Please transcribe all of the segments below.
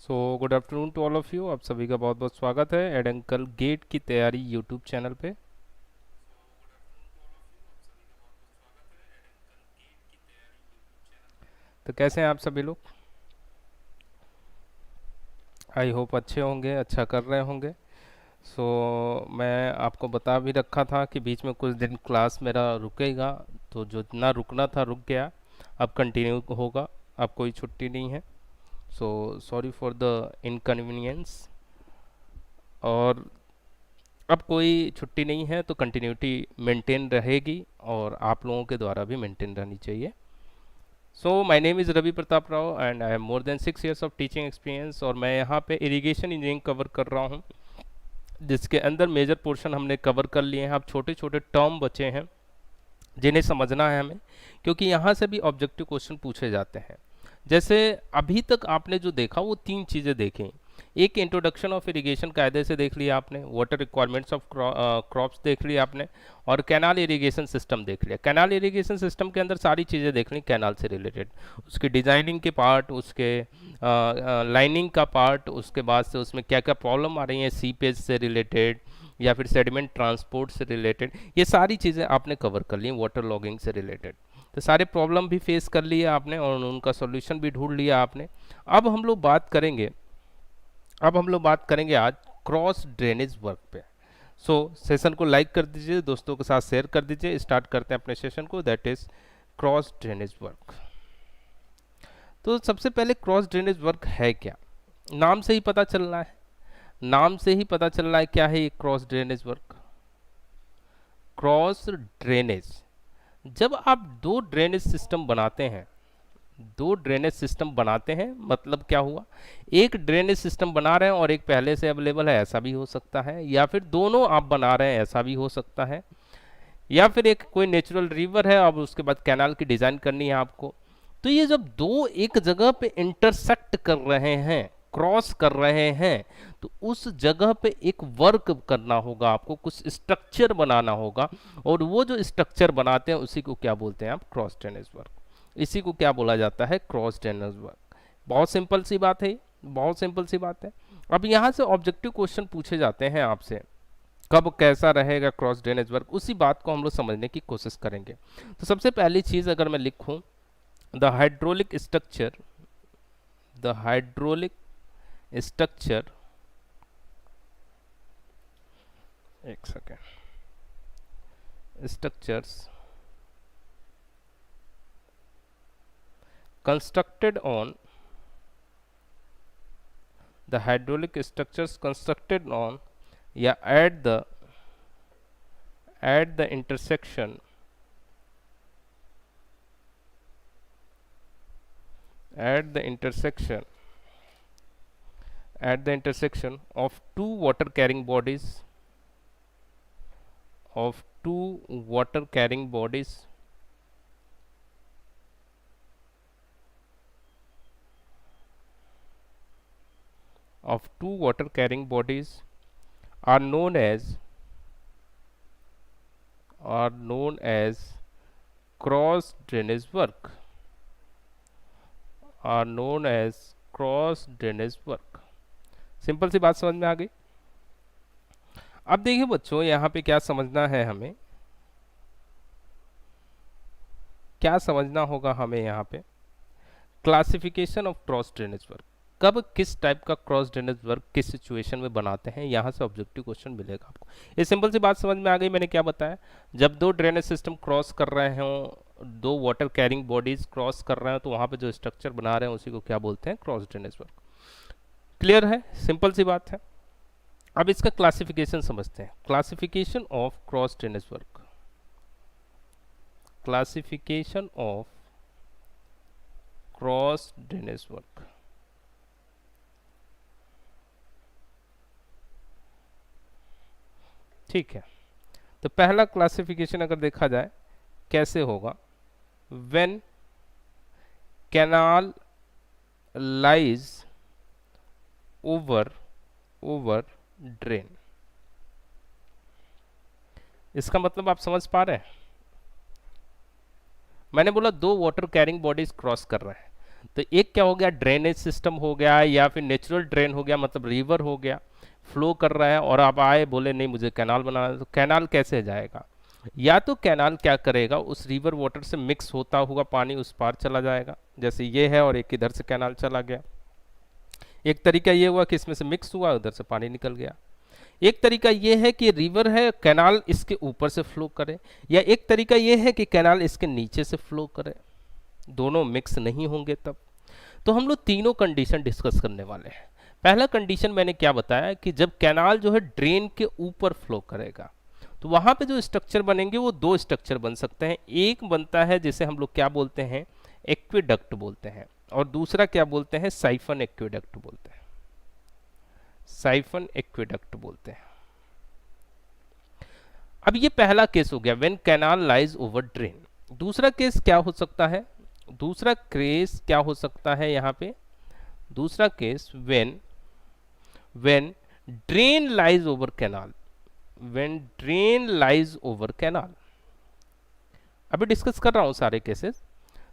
So good afternoon to all of you. आप सभी का बहुत बहुत स्वागत है एड अंकल गेट की तैयारी यूट्यूब चैनल पे। तो कैसे हैं आप सभी लोग? आई होप अच्छे होंगे, अच्छा कर रहे होंगे। सो मैं आपको बता भी रखा था कि बीच में कुछ दिन क्लास मेरा रुकेगा, तो जो ना रुकना था रुक गया। अब कंटिन्यू होगा, अब कोई छुट्टी नहीं है। So sorry for the inconvenience. और अब कोई छुट्टी नहीं है तो कंटिन्यूटी मेंटेन रहेगी और आप लोगों के द्वारा भी मेंटेन रहनी चाहिए। So my name is Ravi Pratap Rao and I have more than 6 years of teaching experience. और मैं यहाँ पे इरिगेशन इंजीनियरिंग कवर कर रहा हूँ, जिसके अंदर मेजर पोर्शन हमने कवर कर लिए हैं। अब छोटे छोटे टर्म बचे हैं जिन्हें समझना है हमें, क्योंकि यहाँ से भी ऑब्जेक्टिव क्वेश्चन पूछे जाते हैं। जैसे अभी तक आपने जो देखा वो तीन चीज़ें देखी। एक इंट्रोडक्शन ऑफ इरिगेशन कायदे से देख लिया आपने, वाटर रिक्वायरमेंट्स ऑफ क्रॉप्स देख लिया आपने, और कैनाल इरिगेशन सिस्टम देख लिया। कैनाल इरिगेशन सिस्टम के अंदर सारी चीज़ें देख ली कैनाल से रिलेटेड, उसकी डिज़ाइनिंग के पार्ट, उसके लाइनिंग का पार्ट, उसके बाद से उसमें क्या क्या प्रॉब्लम आ रही हैं सीपेज से रिलेटेड या फिर सेडिमेंट ट्रांसपोर्ट से रिलेटेड, ये सारी चीज़ें आपने कवर कर ली वाटर लॉगिंग से रिलेटेड। तो सारे प्रॉब्लम भी फेस कर लिए आपने और उनका सॉल्यूशन भी ढूंढ लिया आपने। अब हम लोग बात करेंगे अब हम लोग बात करेंगे आज क्रॉस ड्रेनेज वर्क पे। सो सेशन को लाइक कर दीजिए, दोस्तों के साथ शेयर कर दीजिए। स्टार्ट करते हैं अपने सेशन को, that is cross drainage work. तो सबसे पहले क्रॉस ड्रेनेज वर्क है क्या? नाम से ही पता चल रहा है, नाम से ही पता चल रहा है क्या है ये cross drainage work. Cross drainage, जब आप दो ड्रेनेज सिस्टम बनाते हैं, दो ड्रेनेज सिस्टम बनाते हैं मतलब क्या हुआ, एक ड्रेनेज सिस्टम बना रहे हैं और एक पहले से अवेलेबल है, ऐसा भी हो सकता है, या फिर दोनों आप बना रहे हैं, ऐसा भी हो सकता है, या फिर एक कोई नेचुरल रिवर है, अब उसके बाद कैनाल की डिज़ाइन करनी है आपको। तो ये जब दो एक जगह पे इंटरसेक्ट कर रहे हैं, क्रॉस कर रहे हैं, तो उस जगह पे एक वर्क करना होगा आपको, कुछ स्ट्रक्चर बनाना होगा। और वो जो स्ट्रक्चर बनाते हैं उसी को क्या बोलते हैं आप? Cross drainage work. इसी को क्या बोला जाता है? Cross drainage work. बहुत सिंपल सी बात है, बहुत सिंपल सी बात है। अब यहाँ से ऑब्जेक्टिव क्वेश्चन पूछे जाते हैं आपसे, कब कैसा रहेगा क्रॉस ड्रेनेज वर्क, उसी बात को हम लोग समझने की कोशिश करेंगे। तो सबसे पहली चीज़ अगर मैं लिखूं, the hydraulic structure, the hydraulic structure, एक second, structures constructed on, the hydraulic structures constructed on या at the intersection, at the intersection at the intersection of two water carrying bodies, of two water carrying bodies, of two water carrying bodies are known as, are known as cross drainage work, are known as cross drainage work. Simple सी बात समझ में आ गई। अब देखिए बच्चों, यहाँ पे क्या समझना है हमें, क्या समझना होगा हमें यहाँ पे, classification of cross drainage work. कब किस टाइप का क्रॉस ड्रेनेज वर्क किस सिचुएशन में बनाते हैं, यहाँ से ऑब्जेक्टिव क्वेश्चन मिलेगा आपको। ये सिंपल सी बात समझ में आ गई। मैंने क्या बताया, जब दो ड्रेनेज सिस्टम क्रॉस कर रहे हों, दो वाटर कैरिंग बॉडीज क्रॉस कर रहे हैं, तो वहाँ पे जो स्ट्रक्चर बना रहे हैं उसी को क्या बोलते हैं? Cross drainage work. क्लियर है? सिंपल सी बात है। अब इसका क्लासिफिकेशन समझते हैं। Classification of cross drainage work, classification of cross drainage work. ठीक है, तो पहला क्लासिफिकेशन अगर देखा जाए कैसे होगा, when canal lies over over drain. इसका मतलब आप समझ पा रहे हैं? मैंने बोला दो वाटर कैरिंग बॉडीज क्रॉस कर रहे हैं, तो एक क्या हो गया, ड्रेनेज सिस्टम हो गया या फिर नेचुरल ड्रेन हो गया, मतलब रिवर हो गया, फ्लो कर रहा है, और आप आए बोले नहीं मुझे कैनाल बनाना है, तो कैनाल कैसे जाएगा? या तो कैनाल क्या करेगा, उस रिवर वाटर से मिक्स होता हुआ पानी उस पार चला जाएगा, जैसे ये है और एक इधर से कैनाल चला गया। एक तरीका ये हुआ कि इसमें से मिक्स हुआ, उधर से पानी निकल गया। एक तरीका ये है कि रिवर है, कैनाल इसके ऊपर से फ्लो करे, या एक तरीका ये है कि कैनाल इसके नीचे से फ्लो करे, दोनों मिक्स नहीं होंगे तब। तो हम लोग तीनों कंडीशन डिस्कस करने वाले हैं। पहला कंडीशन मैंने क्या बताया कि जब कैनाल जो है ड्रेन के ऊपर फ्लो करेगा, तो वहां पे जो स्ट्रक्चर बनेंगे वो दो स्ट्रक्चर बन सकते हैं। एक बनता है जिसे हम लोग क्या बोलते हैं, एक्वेडक्ट बोलते हैं, और दूसरा क्या बोलते हैं, साइफन एक्वेडक्ट बोलते हैं। साइफन एक्वेडक्ट बोलते हैं। अब ये पहला केस हो गया, when canal lies over drain. दूसरा केस क्या हो सकता है, दूसरा केस क्या हो सकता है यहाँ पे, दूसरा case when when drain lies over canal, when drain lies over canal. अभी डिस्कस कर रहा हूं सारे केसेस।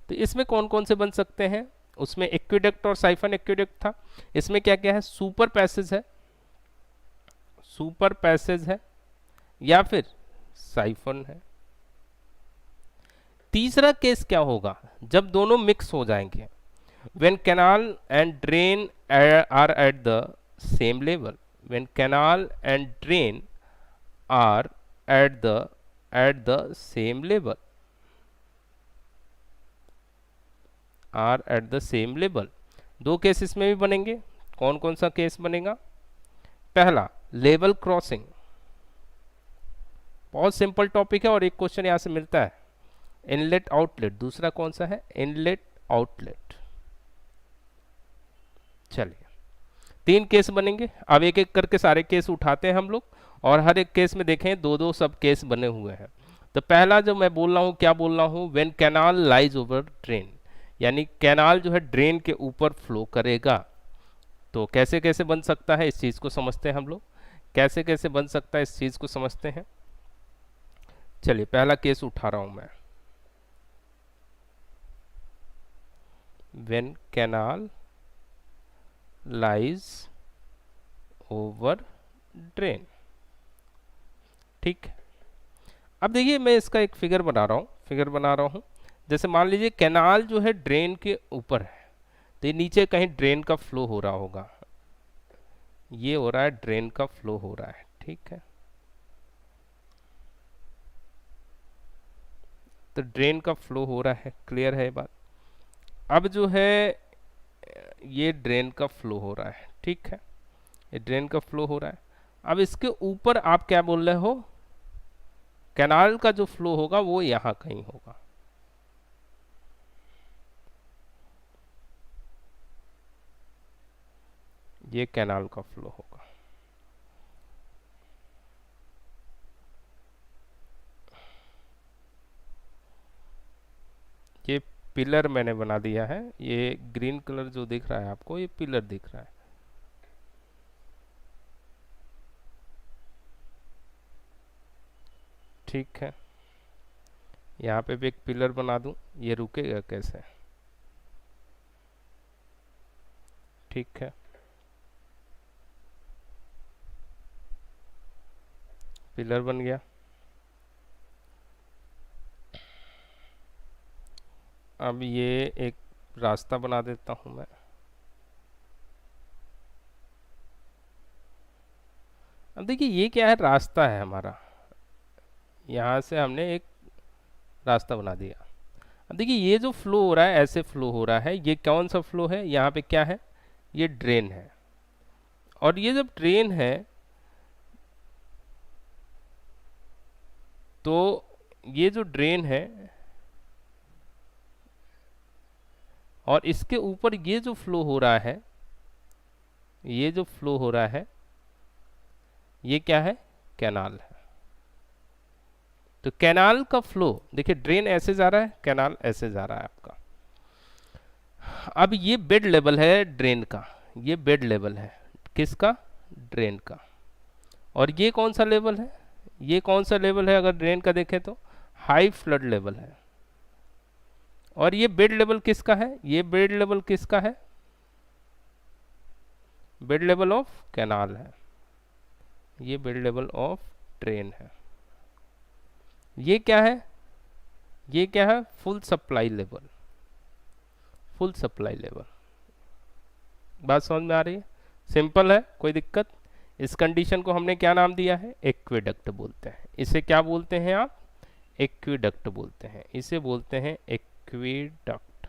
तो इसमें कौन कौन से बन सकते हैं, उसमें एक्वेडक्ट और साइफन एक्वेडक्ट था। इसमें क्या क्या है, सुपर पैसेज है, सुपर पैसेज है, या फिर साइफन है। तीसरा केस क्या होगा, जब दोनों मिक्स हो जाएंगे, when canal and drain are at the same level, when canal and drain are at the same level, are at the same level. दो केसेस में भी बनेंगे। कौन कौन सा केस बनेगा, पहला लेवल क्रॉसिंग, बहुत सिंपल टॉपिक है और एक क्वेश्चन यहां से मिलता है, इनलेट आउटलेट। दूसरा कौन सा है, इनलेट आउटलेट। चलिए तीन केस बनेंगे। अब एक एक करके सारे केस उठाते हैं हम लोग, और हर एक केस में देखें दो दो सब केस बने हुए हैं। तो पहला जो मैं बोल रहा हूं, क्या बोल रहा हूं, when canal lies over drain, यानी कैनाल जो है ड्रेन के ऊपर फ्लो करेगा। तो कैसे कैसे बन सकता है, इस चीज को समझते हैं हम लोग, कैसे कैसे बन सकता है इस चीज को समझते हैं। चलिए पहला केस उठा रहा हूं मैं, when canal lies over drain. ठीक है, अब देखिए मैं इसका एक फिगर बना रहा हूं। जैसे मान लीजिए कैनाल जो है ड्रेन के ऊपर है, तो ये नीचे कहीं ड्रेन का फ्लो हो रहा होगा, ये हो रहा है ड्रेन का फ्लो हो रहा है, ठीक है। तो ड्रेन का फ्लो हो रहा है, क्लियर है बात। अब जो है ये ड्रेन का फ्लो हो रहा है, ठीक है, ये ड्रेन का फ्लो हो रहा है। अब इसके ऊपर आप क्या बोल रहे हो, कैनाल का जो फ्लो होगा वो यहां कहीं होगा, ये कैनाल का फ्लो होगा। ये पिलर मैंने बना दिया है, ये ग्रीन कलर जो दिख रहा है आपको, ये पिलर दिख रहा है। ठीक है, यहाँ पे भी एक पिलर बना दूं, ये रुकेगा कैसे, ठीक है, पिलर बन गया। अब ये एक रास्ता बना देता हूं मैं। अब देखिए ये क्या है, रास्ता है हमारा, यहाँ से हमने एक रास्ता बना दिया। अब देखिए ये जो फ्लो हो रहा है, ऐसे फ्लो हो रहा है, ये कौन सा फ्लो है, यहाँ पे क्या है, ये ड्रेन है। और ये जब ड्रेन है तो ये जो ड्रेन है और इसके ऊपर ये जो फ्लो हो रहा है, ये जो फ्लो हो रहा है, ये क्या है, कैनाल है। तो कैनाल का फ्लो देखिए, ड्रेन ऐसे जा रहा है, कैनाल ऐसे जा रहा है आपका। अब ये बेड लेवल है ड्रेन का, ये बेड लेवल है किसका, ड्रेन का। और ये कौन सा लेवल है, ये कौन सा लेवल है, अगर ड्रेन का देखें तो हाई फ्लड लेवल है। और ये बेड लेवल किसका है, ये बेड लेवल किसका है, बेड लेवल ऑफ कैनाल है, ये बेड लेवल ऑफ ड्रेन है। ये क्या है, ये क्या है, full supply level, full supply level. बात समझ में आ रही है, सिंपल है, कोई दिक्कत। इस कंडीशन को हमने क्या नाम दिया है, एक्वेडक्ट बोलते हैं। इसे क्या बोलते हैं आप, एक्वेडक्ट बोलते हैं, इसे बोलते हैं एक्वेडक्ट।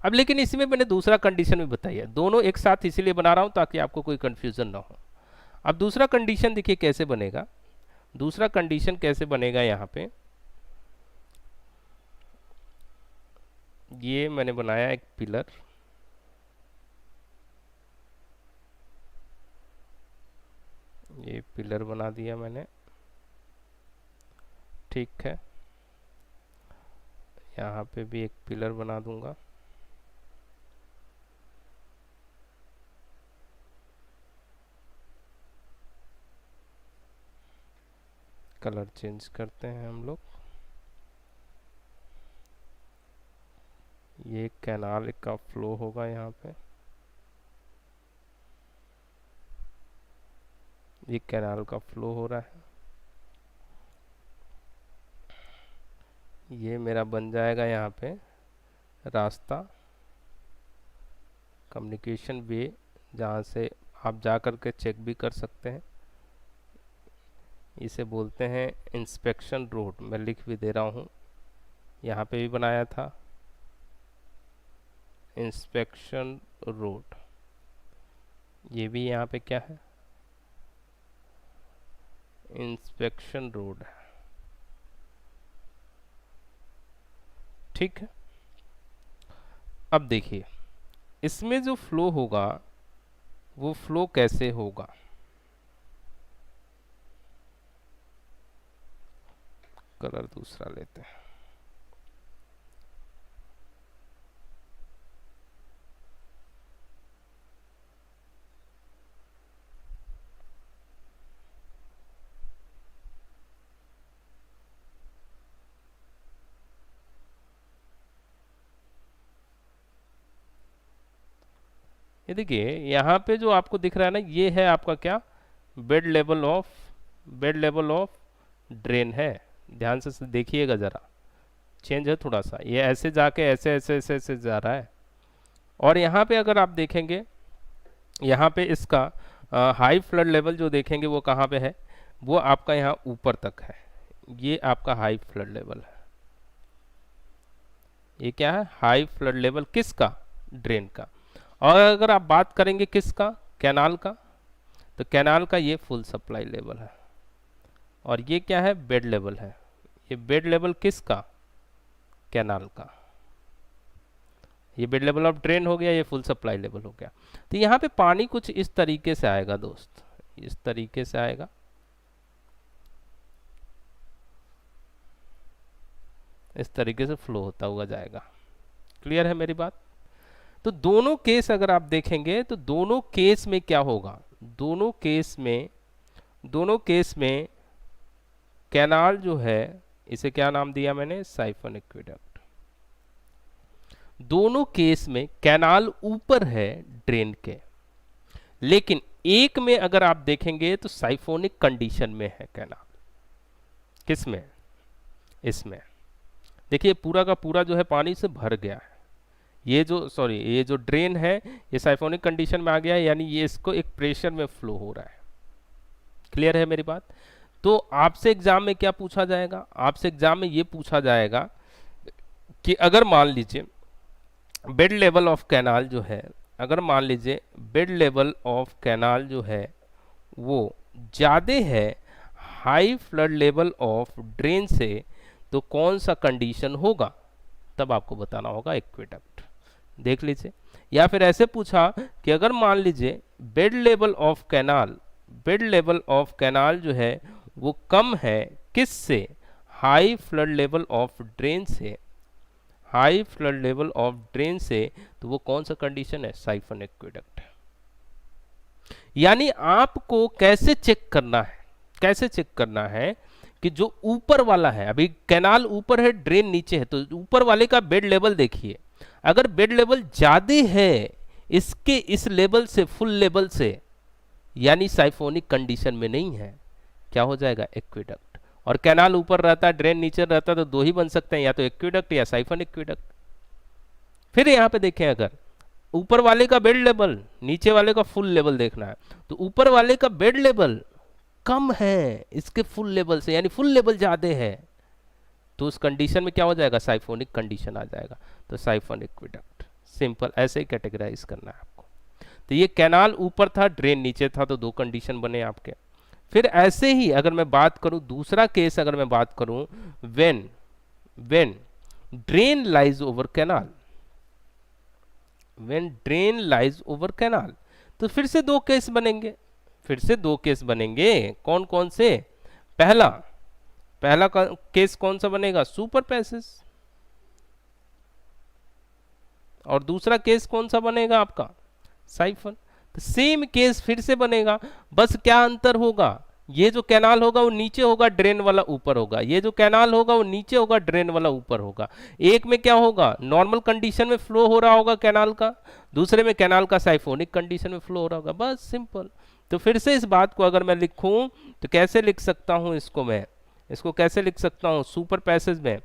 अब लेकिन इसमें मैंने दूसरा कंडीशन भी बताई है, दोनों एक साथ इसीलिए बना रहा हूं ताकि आपको कोई कंफ्यूजन ना हो। अब दूसरा कंडीशन देखिए कैसे बनेगा, दूसरा कंडीशन कैसे बनेगा, यहाँ पे ये मैंने बनाया एक पिलर, ये पिलर बना दिया मैंने, ठीक है। यहाँ पे भी एक पिलर बना दूंगा, कलर चेंज करते हैं हम लोग। ये कैनाल का फ्लो होगा यहाँ पे, ये कैनाल का फ्लो हो रहा है, ये मेरा बन जाएगा यहाँ पे रास्ता, कम्युनिकेशन वे, जहाँ से आप जा कर के चेक भी कर सकते हैं। इसे बोलते हैं इंस्पेक्शन रोड, मैं लिख भी दे रहा हूँ, यहाँ पे भी बनाया था इंस्पेक्शन रोड। ये भी यहाँ पे क्या है, इंस्पेक्शन रोड है, ठीक है। अब देखिए इसमें जो फ्लो होगा वो फ्लो कैसे होगा, कलर दूसरा लेते हैं। ये देखिए यहाँ पे जो आपको दिख रहा है ना, ये है आपका क्या, bed level of, bed level of drain है। ध्यान से देखिएगा जरा, चेंज है थोड़ा सा, ये ऐसे जाके ऐसे ऐसे ऐसे ऐसे जा रहा है। और यहाँ पे अगर आप देखेंगे, यहाँ पे इसका हाई फ्लड लेवल जो देखेंगे वो कहाँ पे है, वो आपका यहाँ ऊपर तक है, ये आपका हाई फ्लड लेवल है। ये क्या है, हाई फ्लड लेवल किसका, ड्रेन का। और अगर आप बात करेंगे किसका, कैनाल का, तो कैनाल का ये फुल सप्लाई लेवल है। और ये क्या है, बेड लेवल है, ये बेड लेवल किसका, कैनाल का। ये बेड लेवल ऑफ ड्रेन हो गया, ये फुल सप्लाई लेवल हो गया। तो यहाँ पे पानी कुछ इस तरीके से आएगा दोस्त, इस तरीके से आएगा, इस तरीके से फ्लो होता हुआ जाएगा। क्लियर है मेरी बात। तो दोनों केस अगर आप देखेंगे तो दोनों केस में क्या होगा, दोनों केस में कैनाल जो है, इसे क्या नाम दिया मैंने, साइफन एक्वेडक्ट। दोनों केस में कैनाल ऊपर है ड्रेन के, लेकिन एक में अगर आप देखेंगे तो साइफोनिक कंडीशन में है कैनाल। किसमें, इसमें देखिए पूरा का पूरा जो है पानी से भर गया है। ये जो ड्रेन है ये साइफोनिक कंडीशन में आ गया है, यानी ये इसको एक प्रेशर में फ्लो हो रहा है। क्लियर है मेरी बात। तो आपसे एग्जाम में क्या पूछा जाएगा, आपसे एग्जाम में ये पूछा जाएगा कि अगर मान लीजिए बेड लेवल ऑफ कैनाल जो है, अगर मान लीजिए बेड लेवल ऑफ कैनाल जो है वो ज़्यादा है high flood level of drain से, तो कौन सा कंडीशन होगा, तब आपको बताना होगा एक्वेडक्ट। देख लीजिए। या फिर ऐसे पूछा कि अगर मान लीजिए bed level of canal, bed level of canal जो है वो कम है किससे, high flood level of drain से, high flood level of drain से, तो वो कौन सा कंडीशन है, साइफन एक्वेडक्ट। यानी आपको कैसे चेक करना है, कैसे चेक करना है कि जो ऊपर वाला है, अभी कैनाल ऊपर है, ड्रेन नीचे है, तो ऊपर वाले का बेड लेवल देखिए, अगर बेड लेवल ज्यादा है इसके इस लेवल से, फुल लेवल से, यानी साइफोनिक कंडीशन में नहीं है, क्या हो जाएगा, एक्विडक्ट। और कैनाल ऊपर रहता है, ड्रेन नीचे रहता है, तो दो ही बन सकते हैं, या तो एक्विडक्ट या साइफन एक्विडक्ट। फिर यहाँ पे देखें, अगर ऊपर वाले का बेड लेवल, नीचे वाले का फुल लेवल देखना है, तो ऊपर वाले का बेड लेवल कम है इसके फुल लेवल से, यानी फुल लेवल ज्यादा है, तो उस कंडीशन में क्या हो जाएगा, साइफोनिक कंडीशन आ जाएगा, तो साइफन एक्विडक्ट। सिंपल, ऐसे ही कैटेगराइज करना है आपको। तो ये कैनाल ऊपर था, ड्रेन नीचे था, तो दो कंडीशन बने आपके। फिर ऐसे ही अगर मैं बात करूं, दूसरा केस अगर मैं बात करूं, when when drain lies over canal, when drain lies over canal, तो फिर से दो केस बनेंगे, फिर से दो केस बनेंगे। कौन कौन से, पहला पहला केस कौन सा बनेगा, सुपर पैसेज, और दूसरा केस कौन सा बनेगा आपका, साइफन। तो सेम केस फिर से बनेगा, बस क्या अंतर होगा, ये जो कैनाल होगा वो नीचे होगा, ड्रेन वाला ऊपर होगा, ये जो कैनाल होगा वो नीचे होगा, ड्रेन वाला ऊपर होगा। एक में क्या होगा, नॉर्मल कंडीशन में फ्लो हो रहा होगा कैनाल का, दूसरे में कैनाल का साइफोनिक कंडीशन में फ्लो हो रहा होगा, बस सिंपल। तो फिर से इस बात को अगर मैं लिखूं तो कैसे लिख सकता हूं इसको, मैं इसको कैसे लिख सकता हूं, सुपर पैसेज में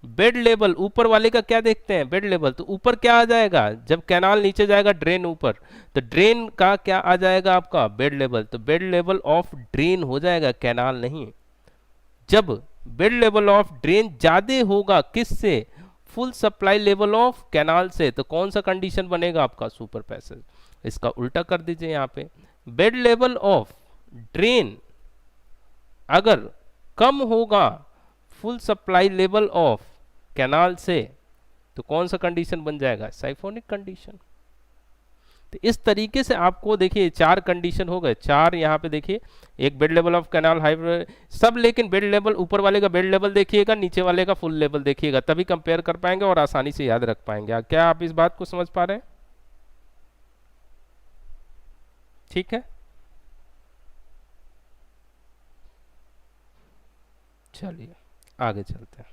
बेड लेवल, ऊपर वाले का क्या देखते हैं, बेड लेवल, तो ऊपर क्या आ जाएगा, जब कैनाल नीचे जाएगा, ड्रेन ऊपर, तो ड्रेन का क्या आ जाएगा आपका, बेड लेवल, तो बेड लेवल ऑफ ड्रेन हो जाएगा, कैनाल नहीं। जब बेड लेवल ऑफ ड्रेन ज्यादा होगा किससे, full supply level of canal से, तो कौन सा कंडीशन बनेगा आपका, सुपर पैसेज। इसका उल्टा कर दीजिए, यहाँ पे बेड लेवल ऑफ ड्रेन अगर कम होगा full supply level of canal से, तो कौन सा कंडीशन बन जाएगा, साइफोनिक कंडीशन। तो इस तरीके से आपको देखिए चार कंडीशन हो गए, चार यहाँ पे देखिए, एक bed level of canal high सब, लेकिन बेड लेवल, ऊपर वाले का बेड लेवल देखिएगा, नीचे वाले का फुल लेवल देखिएगा, तभी कंपेयर कर पाएंगे और आसानी से याद रख पाएंगे। क्या आप इस बात को समझ पा रहे हैं, ठीक है। चलिए आगे चलते हैं,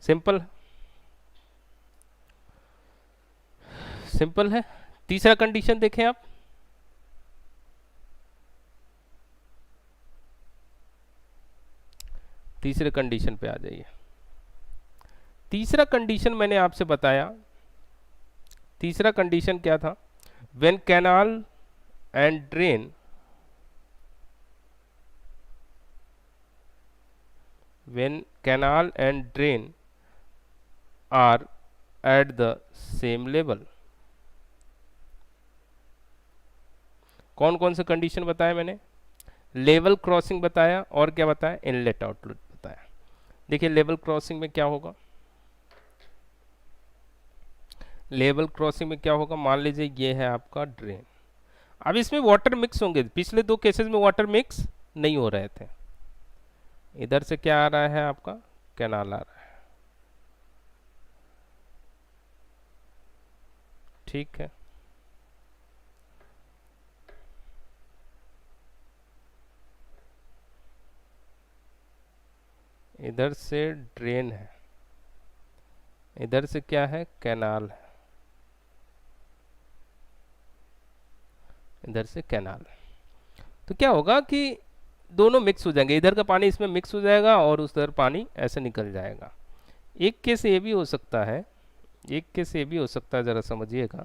सिंपल सिंपल है। तीसरा कंडीशन देखें आप, तीसरे कंडीशन पे आ जाइए। तीसरा कंडीशन मैंने आपसे बताया, तीसरा कंडीशन क्या था, when canal and drain, when canal and drain are at the same level। कौन कौन से कंडीशन बताया मैंने, लेवल क्रॉसिंग बताया, और क्या बताया, इनलेट आउटलेट बताया। देखिए लेवल क्रॉसिंग में क्या होगा, लेवल क्रॉसिंग में क्या होगा, मान लीजिए ये है आपका ड्रेन, अब इसमें वाटर मिक्स होंगे, पिछले दो केसेस में वाटर मिक्स नहीं हो रहे थे, इधर से क्या आ रहा है आपका, कैनाल आ रहा है, ठीक है। इधर से ड्रेन है, इधर से क्या है, कैनाल है, इधर से कैनाल है। तो क्या होगा कि दोनों मिक्स हो जाएंगे, इधर का पानी इसमें मिक्स हो जाएगा और उधर पानी ऐसे निकल जाएगा। एक केस ये भी हो सकता है, एक केस ये भी हो सकता है, ज़रा समझिएगा,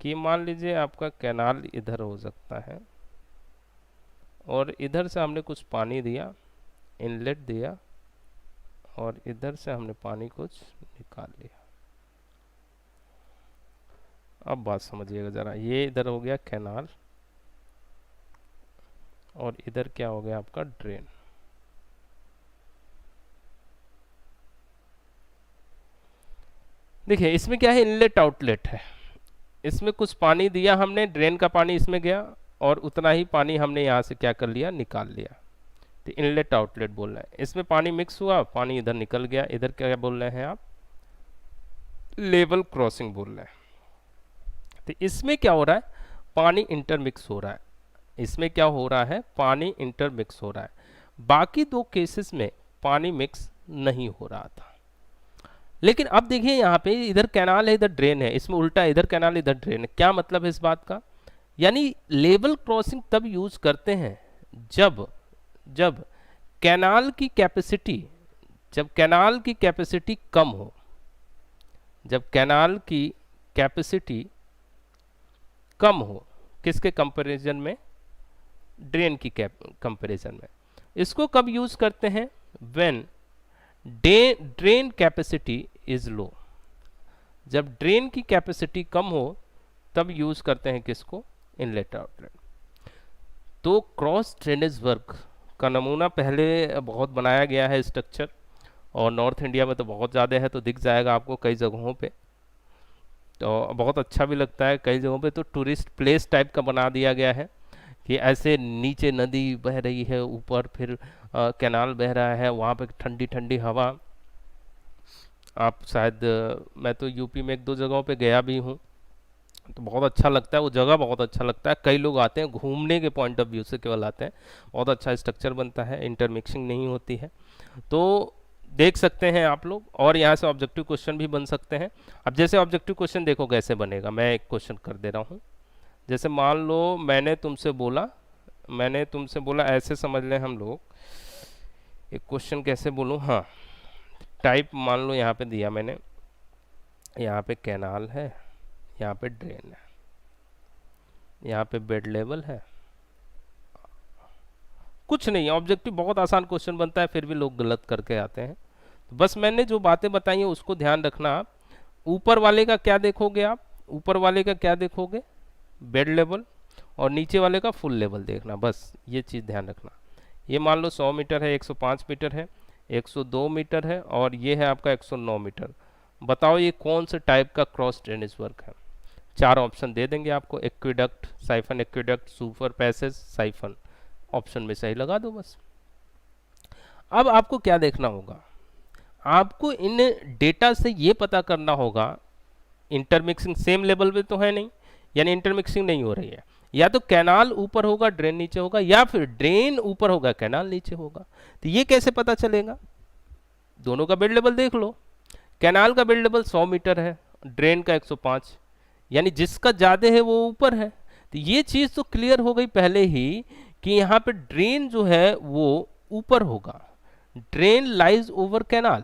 कि मान लीजिए आपका कैनाल इधर हो सकता है और इधर से हमने कुछ पानी दिया, इनलेट दिया, और इधर से हमने पानी कुछ निकाल लिया। अब बात समझिएगा ज़रा, ये इधर हो गया कैनाल और इधर क्या हो गया आपका ड्रेन। देखिए इसमें क्या है, इनलेट आउटलेट है, इसमें कुछ पानी दिया हमने, ड्रेन का पानी इसमें गया और उतना ही पानी हमने यहाँ से क्या कर लिया, निकाल लिया, तो इनलेट आउटलेट बोल रहे हैं। इसमें पानी मिक्स हुआ, पानी इधर निकल गया, इधर क्या बोल रहे हैं आप, लेवल क्रॉसिंग बोल रहे हैं। तो इसमें क्या हो रहा है, पानी इंटरमिक्स हो रहा है, इसमें क्या हो रहा है, पानी इंटरमिक्स हो रहा है। बाकी दो केसेस में पानी मिक्स नहीं हो रहा था। लेकिन अब देखिए यहाँ पे इधर कैनाल है इधर ड्रेन है, इसमें उल्टा है, इधर कैनाल इधर ड्रेन है। क्या मतलब है इस बात का? यानी लेवल क्रॉसिंग तब यूज करते हैं जब जब कैनाल की कैपेसिटी जब कैनाल की कैपेसिटी कम हो, जब कैनाल की कैपेसिटी कम हो, किसके कंपैरिजन में? ड्रेन की कंपैरिजन में। इसको कब यूज करते हैं? When drain capacity is low. जब ड्रेन की कैपेसिटी कम हो तब यूज करते हैं किसको? Inlet outlet. तो क्रॉस ड्रेनेज वर्क का नमूना पहले बहुत बनाया गया है स्ट्रक्चर, और नॉर्थ इंडिया में तो बहुत ज़्यादा है, तो दिख जाएगा आपको कई जगहों पे, तो बहुत अच्छा भी लगता है। कई जगहों पे तो टूरिस्ट प्लेस टाइप का बना दिया गया है कि ऐसे नीचे नदी बह रही है, ऊपर फिर कैनाल बह रहा है, वहाँ पे ठंडी ठंडी हवा। आप शायद मैं तो यूपी में एक दो जगहों पे गया भी हूँ, तो बहुत अच्छा लगता है वो जगह, बहुत अच्छा लगता है। कई लोग आते हैं घूमने के पॉइंट ऑफ व्यू से केवल आते हैं। बहुत अच्छा स्ट्रक्चर बनता है, इंटरमिक्सिंग नहीं होती है, तो देख सकते हैं आप लोग। और यहाँ से ऑब्जेक्टिव क्वेश्चन भी बन सकते हैं। अब जैसे ऑब्जेक्टिव क्वेश्चन देखो कैसे बनेगा, मैं एक क्वेश्चन कर दे रहा हूँ। जैसे मान लो मैंने तुमसे बोला ऐसे समझ लें हम लोग। एक क्वेश्चन कैसे बोलूँ, हाँ टाइप मान लो यहाँ पे दिया मैंने, यहाँ पे कैनाल है, यहाँ पे ड्रेन है, यहाँ पे बेड लेवल है। कुछ नहीं, ऑब्जेक्टिव बहुत आसान क्वेश्चन बनता है, फिर भी लोग गलत करके आते हैं। तो बस मैंने जो बातें बताई हैं उसको ध्यान रखना आप। ऊपर वाले का क्या देखोगे आप? ऊपर वाले का क्या देखोगे? Bed level. और नीचे वाले का फुल लेवल देखना, बस ये चीज़ ध्यान रखना। ये मान लो 100 मीटर है, 105 मीटर है, 102 मीटर है, और ये है आपका 109 मीटर। बताओ ये कौन से टाइप का क्रॉस ड्रेनेज वर्क है? चार ऑप्शन दे देंगे आपको, aqueduct, siphon aqueduct, super passage, siphon. Option में सही लगा दो बस। अब आपको क्या देखना होगा? आपको इन डेटा से ये पता करना होगा इंटरमिक्सिंग सेम लेवल पे तो है नहीं, यानी इंटरमिक्सिंग नहीं हो रही है। या तो कैनाल ऊपर होगा ड्रेन नीचे होगा, या फिर ड्रेन ऊपर होगा कैनाल नीचे होगा। तो ये कैसे पता चलेगा? दोनों का बेड लेवल देख लो। कैनाल का बेड लेवल 100 मीटर है, ड्रेन का 105, यानी जिसका ज़्यादा है वो ऊपर है। तो ये चीज़ तो क्लियर हो गई पहले ही कि यहाँ पे ड्रेन जो है वो ऊपर होगा। Drain lies over canal.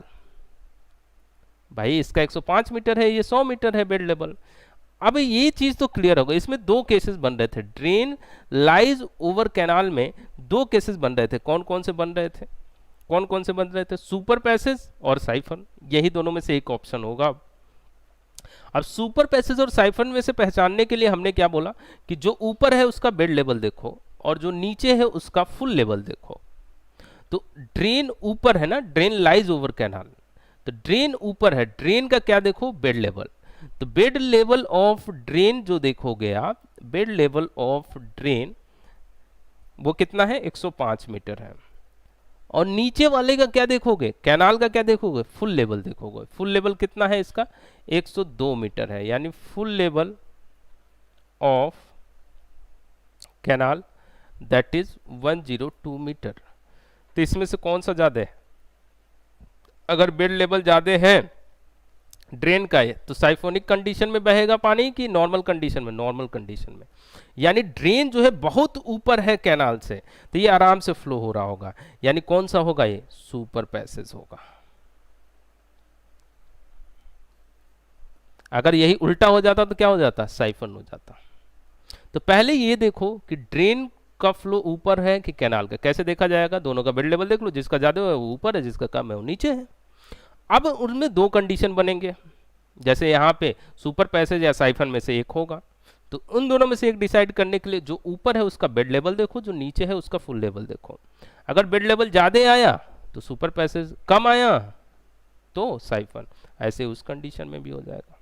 भाई इसका 105 मीटर है, ये 100 मीटर है बेड लेवल। अब ये चीज तो क्लियर हो गई। इसमें दो केसेस बन रहे थे, ड्रेन लाइज ओवर कैनाल में दो केसेस बन रहे थे। कौन कौन से बन रहे थे? कौन कौन से बन रहे थे? सुपर पैसेज और साइफन, यही दोनों में से एक ऑप्शन होगा। अब सुपर पैसेज और साइफन में से पहचानने के लिए हमने क्या बोला कि जो ऊपर है उसका बेड लेवल देखो, और जो नीचे है उसका फुल लेवल देखो। तो ड्रेन ऊपर है ना, ड्रेन लाइज ओवर कैनाल, तो ड्रेन ऊपर है, ड्रेन का क्या देखो? Bed level. तो बेड लेवल ऑफ ड्रेन जो देखोगे आप, बेड लेवल ऑफ ड्रेन वो कितना है? 105 मीटर है। और नीचे वाले का क्या देखोगे? कैनाल का क्या देखोगे? फुल लेवल देखोगे। फुल लेवल कितना है इसका? 102 मीटर है, यानी full level of canal that is 102 metre. तो इसमें से कौन सा ज्यादा है? अगर बेड लेवल ज्यादा है ड्रेन का है तो साइफोनिक कंडीशन में बहेगा पानी की नॉर्मल कंडीशन में? नॉर्मल कंडीशन में। यानी ड्रेन जो है बहुत ऊपर है कैनाल से, तो ये आराम से फ्लो हो रहा होगा। यानी कौन सा होगा? ये सुपर पैसेज होगा। अगर यही उल्टा हो जाता तो क्या हो जाता? साइफन हो जाता। तो पहले ये देखो कि ड्रेन का फ्लो ऊपर है कि कैनाल का। कैसे देखा जाएगा? दोनों का बेड लेवल देख लो, जिसका ज्यादा है वो ऊपर है, जिसका कम है वो नीचे है। अब उनमें दो कंडीशन बनेंगे, जैसे यहाँ पे सुपर पैसेज या साइफन में से एक होगा। तो उन दोनों में से एक डिसाइड करने के लिए जो ऊपर है उसका बेड लेवल देखो, जो नीचे है उसका फुल लेवल देखो। अगर बेड लेवल ज्यादा आया तो सुपर पैसेज, कम आया तो साइफन। ऐसे उस कंडीशन में भी हो जाएगा।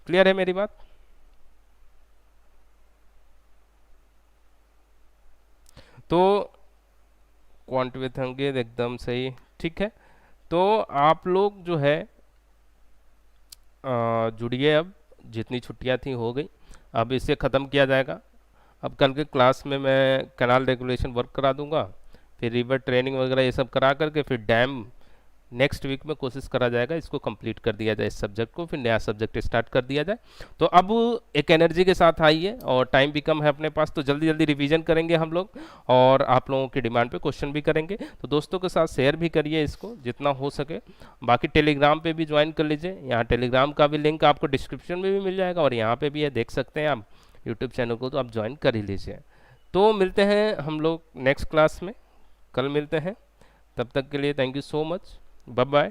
क्लियर है मेरी बात? तो क्वांटिवेट होंगे एकदम सही, ठीक है। तो आप लोग जो है जुड़िए। अब जितनी छुट्टियां थी हो गई, अब इसे ख़त्म किया जाएगा। अब कल के क्लास में मैं कैनाल रेगुलेशन वर्क करा दूंगा, फिर रिवर ट्रेनिंग वगैरह ये सब करा करके फिर डैम नेक्स्ट वीक में कोशिश करा जाएगा इसको कंप्लीट कर दिया जाए, इस सब्जेक्ट को, फिर नया सब्जेक्ट स्टार्ट कर दिया जाए। तो अब एक एनर्जी के साथ आइए, और टाइम भी कम है अपने पास, तो जल्दी जल्दी रिवीजन करेंगे हम लोग, और आप लोगों की डिमांड पे क्वेश्चन भी करेंगे। तो दोस्तों के साथ शेयर भी करिए इसको जितना हो सके। बाकी टेलीग्राम पे भी ज्वाइन कर लीजिए, यहाँ टेलीग्राम का भी लिंक आपको डिस्क्रिप्शन में भी मिल जाएगा, और यहाँ पे भी है, देख सकते हैं आप यूट्यूब चैनल को, तो आप ज्वाइन कर ही लीजिए। तो मिलते हैं हम लोग नेक्स्ट क्लास में, कल मिलते हैं। तब तक के लिए thank you so much, bye bye.